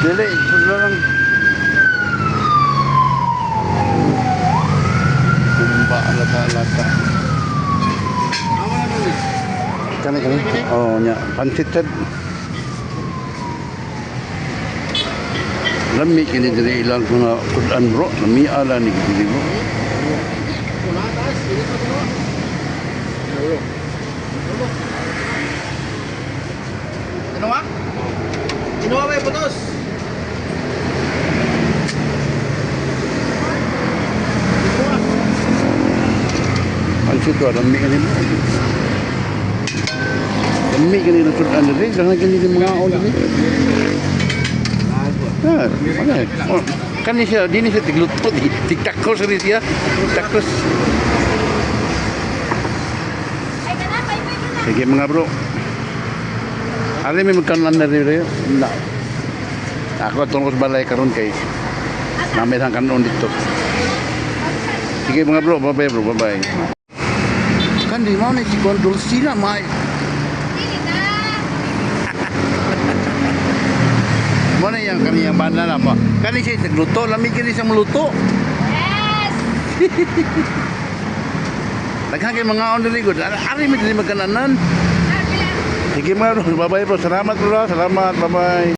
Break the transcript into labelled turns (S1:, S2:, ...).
S1: Dili, pagla lang. Kumba, alata-alata. Kani. Oh, nya. Pansit sad. Lami kini diri ilang mga kudan bro. Lami ala ni diri bro.
S2: Kinuha? Kinuha ba yung putos?
S1: Pansit ko, lami kani bro. Lami kini na kudan diri. Jangan kini di mga on diri. Ah, okay. Oh, kan ni siya, di ni siya tigluto, tigtakos rin siya. Takos. Sige mga bro. Ari may magkanan na rin. Na. Ako tungkol sa balay karon kay namin ang kanon dito. Sige mga bro, bye-bye bro, bye-bye. Kan di mana si kontrol sila, mai. Mana yang kaniyang banana pa? Kani siya nagluto, lamig kini siya maluto.
S3: Yes!
S1: Daghang mga on diri gud. Ari mi diri magkananan. Sige mga bro, bye-bye bro. Salamat bro, salamat, bye-bye.